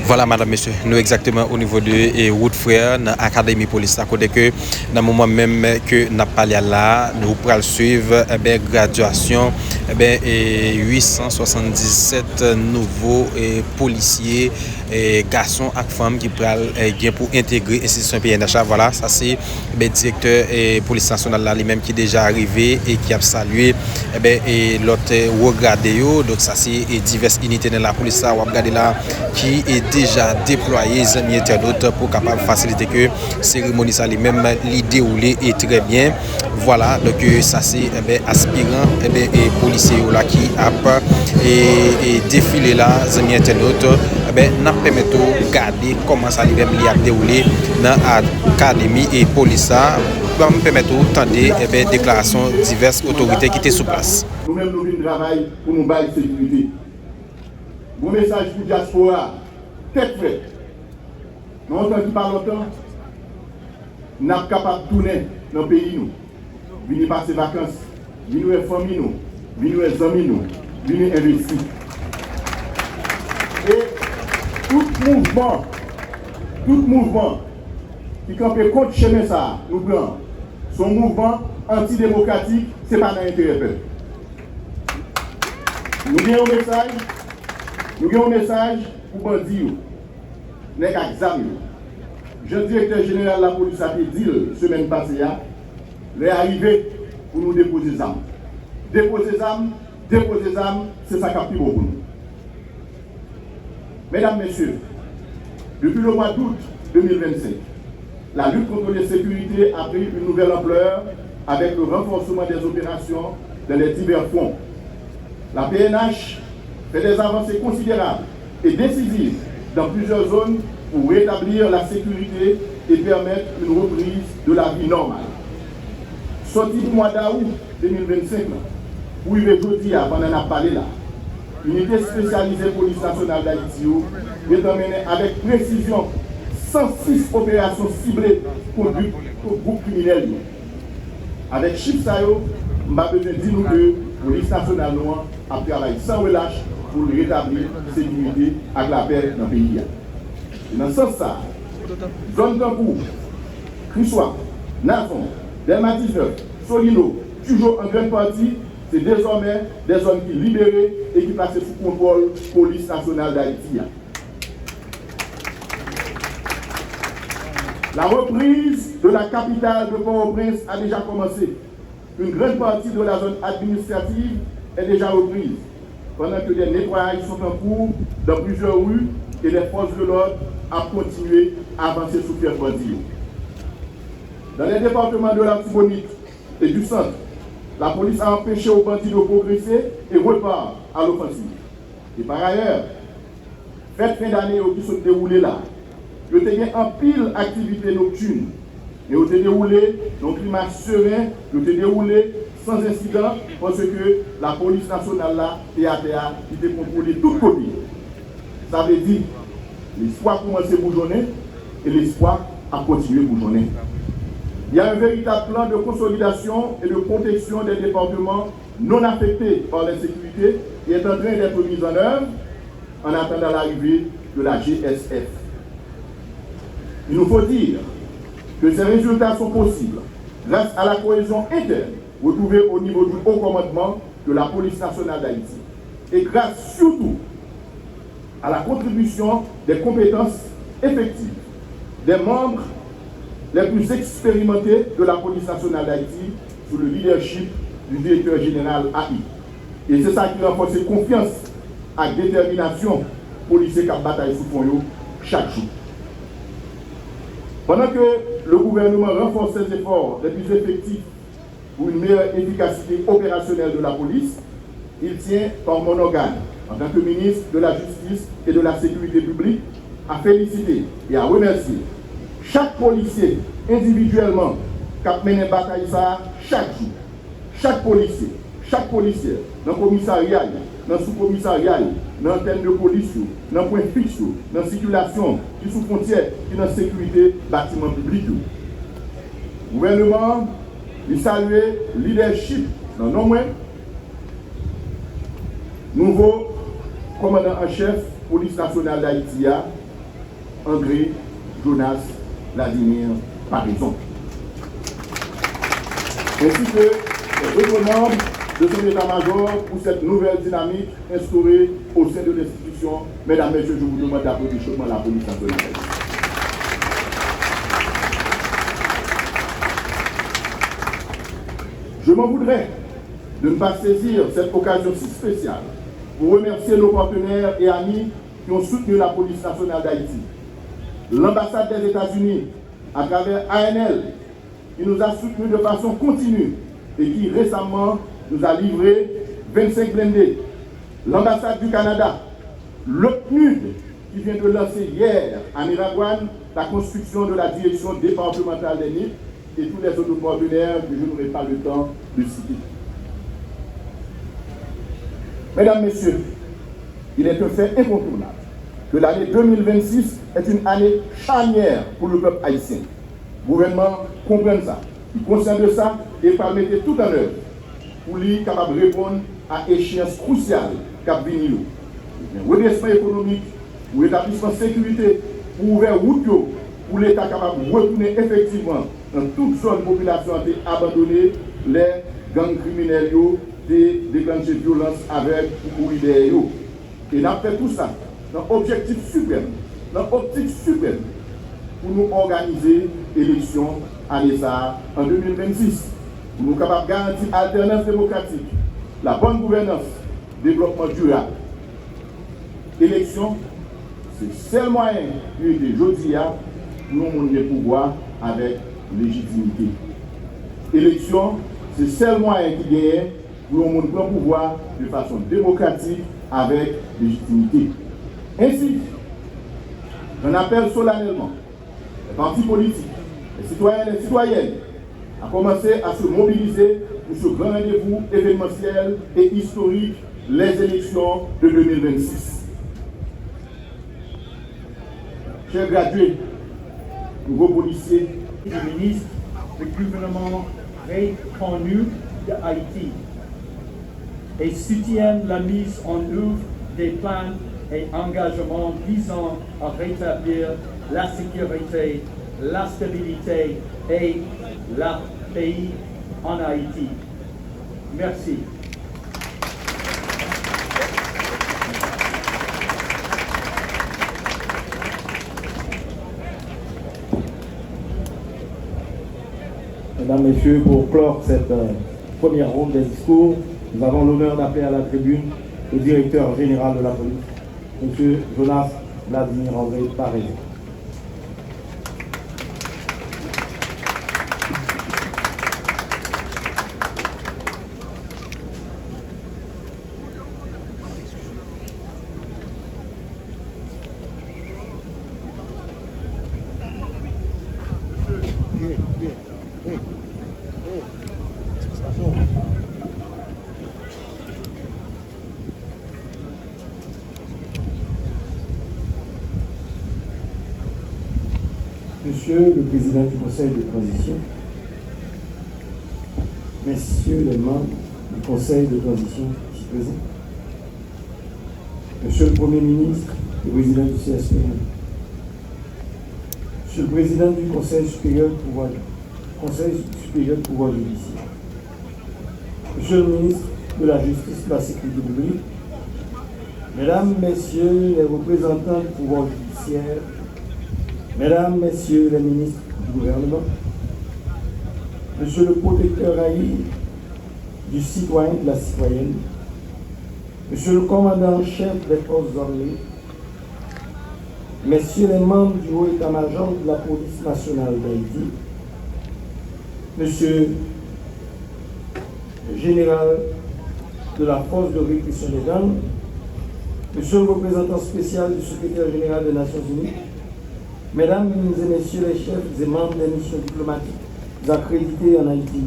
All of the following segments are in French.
Voilà, madame, monsieur, nous exactement au niveau de Route Frère, dans l'Académie Police, à côté que, dans le moment même que nous parlons là, nous pourrons suivre graduation 877 nouveaux policiers, garçons et femmes qui pourront pour intégrer l'institution PNH. Voilà, ça c'est le directeur et police nationale là, lui-même qui est déjà arrivé et qui a salué l'autre regardé. Donc ça c'est diverses unités de la police là, regardez là, qui est déjà déployé les amis internautes pour capable faciliter que cérémonie ça lui-même l'idée déroulée est très bien. Voilà, donc ça c'est aspirant et policiers là qui a et défilé là les amis internautes n'a permis de regarder comment ça lui-même a déroulé dans l'académie et police ça va me permettre d'entendre des déclarations diverses autorités qui étaient sur place. Nous-mêmes nous venons travailler pour nous bailler sécurité. Mon message pour la diaspora, tête faite. Nous entendons pas longtemps, nous sommes capables de tourner dans le pays. Nous venir passer vacances, venir les familles, venir les amis, venir investir. Et tout mouvement qui campait contre chemin ça, nous prenons. Son mouvement antidémocratique, ce n'est pas dans l'intérêt peuple. Nous avons un message pour les bandits, les examens. Le directeur général de la police a dit la semaine passée, il est arrivé pour nous déposer les armes. Déposer les armes, c'est ça qui a pris pour nous. Mesdames, Messieurs, depuis le mois d'août 2025, la lutte contre l'insécurité a pris une nouvelle ampleur avec le renforcement des opérations dans les divers fronts. La PNH fait des avancées considérables et décisives dans plusieurs zones pour rétablir la sécurité et permettre une reprise de la vie normale. Sorti du mois d'août 2025, où il est aujourd'hui, pendant la parlé là, l'unité spécialisée police nationale d'Haïti est emmenée avec précision 106 opérations ciblées contre le groupe criminel. Avec Chipsayo, je vais besoin de dire que la police nationale noire a travaillé sans relâche pour rétablir la sécurité avec la paix dans le pays. Et dans ce sens, zone d'Ankou, Crissois, Nafon, Delma 19, Solino, toujours en grande partie, c'est désormais des zones qui libérées et qui passent sous contrôle de la police nationale d'Haïti. La reprise de la capitale de Port-au-Prince a déjà commencé. Une grande partie de la zone administrative est déjà reprise, pendant que des nettoyages sont en cours dans plusieurs rues et les forces de l'ordre ont continué à avancer sous pierre bandit. Dans les départements de l'Artibonite et du centre, la police a empêché aux bandits de progresser et repart à l'offensive. Et par ailleurs, fête fin d'année qui se déroulée là, il y a eu en pile activité nocturne. Et il a déroulé dans un climat serein, il a déroulé sans incident parce que la police nationale là et ATA qui était contrôlée de tous côtés. Ça veut dire l'espoir a commencé à bourgeonner et l'espoir a continué à bourgeonner. Il y a un véritable plan de consolidation et de protection des départements non affectés par l'insécurité qui est en train d'être mis en œuvre en attendant l'arrivée de la GSF. Il nous faut dire que ces résultats sont possibles grâce à la cohésion interne retrouvée au niveau du haut commandement de la police nationale d'Haïti et grâce surtout à la contribution des compétences effectives des membres les plus expérimentés de la police nationale d'Haïti sous le leadership du directeur général AI. Et c'est ça qui renforce confiance et détermination policiers qui bataillent sous fond chaque jour. Pendant que le gouvernement renforce ses efforts les plus effectifs pour une meilleure efficacité opérationnelle de la police, il tient par mon organe, en tant que ministre de la Justice et de la Sécurité publique, à féliciter et à remercier chaque policier individuellement qui a mené une bataille ça chaque jour. Chaque policier, chaque policière, dans le commissariat, dans le sous-commissariat, dans l'antenne de police, dans le point fixe, dans la circulation, qui sous frontière, qui dans la sécurité bâtiment public. Le gouvernement, il salue le leadership dans non moins nouveau commandant en chef police nationale d'Haïti André Jonas Vladimir Parison, ainsi que les autres membres de son état-major pour cette nouvelle dynamique instaurée au sein de l'institution. Mesdames, Messieurs, je vous demande d'applaudir chaudement la police nationale. Je m'en voudrais de ne pas saisir cette occasion si spéciale pour remercier nos partenaires et amis qui ont soutenu la police nationale d'Haïti. L'ambassade des États-Unis, à travers ANL, qui nous a soutenus de façon continue et qui récemment nous a livré 25 blindés. L'ambassade du Canada, l'OPNUD, qui vient de lancer hier à Miragouane la construction de la direction départementale des NIP, et tous les autres partenaires que je n'aurai pas le temps de citer. Mesdames, Messieurs, il est un fait incontournable que l'année 2026 est une année charnière pour le peuple haïtien. Le gouvernement comprend ça, il est conscient de ça et va mettre tout en œuvre pour lui capable de répondre à échéance cruciale qu'a venir. Redressement économique, pour l'établissement de sécurité, pour ouvrir route, pour l'État capable de retourner effectivement dans toute zone de population abandonnée, les gangs criminels de déclencher violence avec ou idées. Et nous avons fait tout ça dans l'objectif suprême, dans l'optique suprême, pour nous organiser l'élection en 2026. Pour nous capables de garantir l'alternance démocratique, la bonne gouvernance, le développement durable. Élection, c'est le seul moyen qui est aujourd'hui pour nous monter le pouvoir avec légitimité. Élection, c'est le seul moyen qui gagne pour nous monter le pouvoir de façon démocratique avec légitimité. Ainsi, j'en appelle solennellement les partis politiques, les citoyens et les citoyennes à commencer à se mobiliser pour ce grand rendez-vous événementiel et historique, les élections de 2026. Chers gradués, nouveaux policiers, le ministre, le gouvernement reconnu de Haïti et soutiennent la mise en œuvre des plans et engagements visant à rétablir la sécurité, la stabilité et la paix en Haïti. Merci. Mesdames, Messieurs, pour clore cette première ronde des discours, nous avons l'honneur d'appeler à la tribune le directeur général de la police, M. Jonas Vladimir André Parison. Monsieur le Président du Conseil de transition, Messieurs les membres du Conseil de transition ici présents, Monsieur le Premier ministre et Président du CSPN, Monsieur le Président du Conseil supérieur du pouvoir judiciaire, Monsieur le ministre de la Justice et de la Sécurité publique, Mesdames, Messieurs les représentants du pouvoir judiciaire, Mesdames, Messieurs les ministres du gouvernement, Monsieur le protecteur haï du citoyen et de la citoyenne, Monsieur le commandant-chef des forces armées, Messieurs les membres du haut état-major de la police nationale d'Haïti, Monsieur le général de la force de répression des gangs, Monsieur le représentant spécial du secrétaire général des Nations Unies, Mesdames et Messieurs les chefs et membres des missions diplomatiques accréditées en Haïti,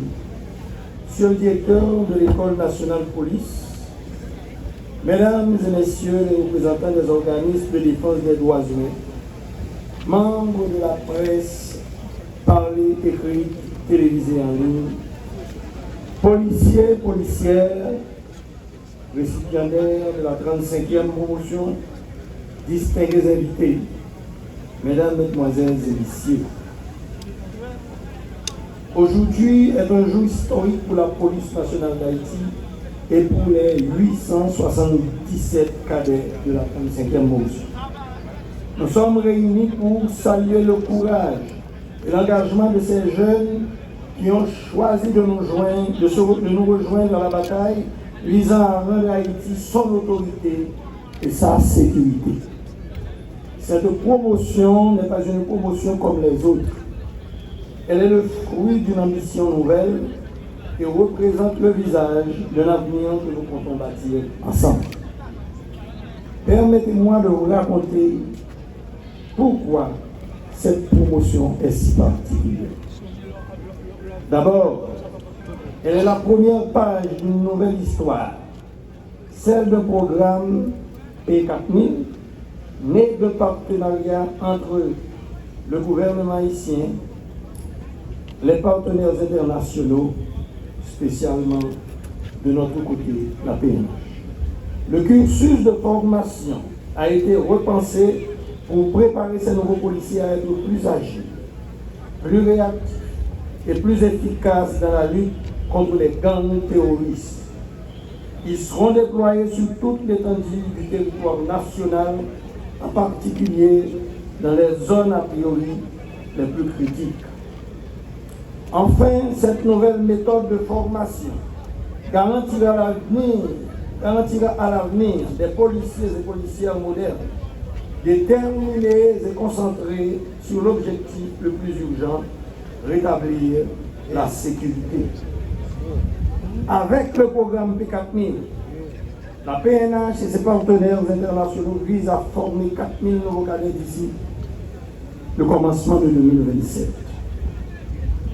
Monsieur le directeur de l'École nationale de police, Mesdames et Messieurs les représentants des organismes de défense des droits humains, membres de la presse, parlée, écrite, télévisée en ligne, policiers, policières, récipiendaires de la 35e promotion, distingués invités, Mesdames, Mesdemoiselles et Messieurs, aujourd'hui est un jour historique pour la police nationale d'Haïti et pour les 877 cadets de la 35e Motion. Nous sommes réunis pour saluer le courage et l'engagement de ces jeunes qui ont choisi de nous rejoindre dans la bataille visant à rendre Haïti son autorité et sa sécurité. Cette promotion n'est pas une promotion comme les autres. Elle est le fruit d'une ambition nouvelle et représente le visage d'un avenir que nous comptons bâtir ensemble. Permettez-moi de vous raconter pourquoi cette promotion est si particulière. D'abord, elle est la première page d'une nouvelle histoire, celle d'un programme P4000, né de partenariat entre le gouvernement haïtien, les partenaires internationaux, spécialement de notre côté, la PNH. Le cursus de formation a été repensé pour préparer ces nouveaux policiers à être plus agiles, plus réactifs et plus efficaces dans la lutte contre les gangs terroristes. Ils seront déployés sur toute l'étendue du territoire national, en particulier dans les zones a priori les plus critiques. Enfin, cette nouvelle méthode de formation garantira à l'avenir des policiers et policières modernes, déterminés et concentrés sur l'objectif le plus urgent, rétablir la sécurité. Avec le programme P4000, la PNH et ses partenaires internationaux visent à former 4000 nouveaux cadets d'ici le commencement de 2027.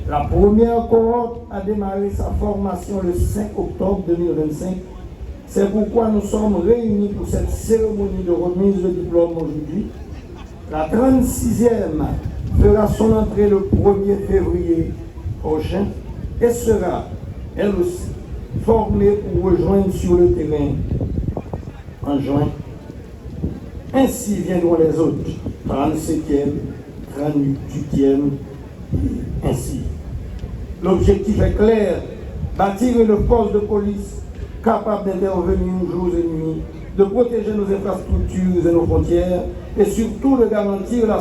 La première cohorte a démarré sa formation le 5 octobre 2025. C'est pourquoi nous sommes réunis pour cette cérémonie de remise de diplôme aujourd'hui. La 36e fera son entrée le 1er février prochain et sera, elle aussi, formée pour rejoindre sur le terrain en juin. Ainsi viendront les autres, 37e, 38e, et ainsi. L'objectif est clair, bâtir une force de police capable d'intervenir jour et nuit, de protéger nos infrastructures et nos frontières, et surtout de garantir la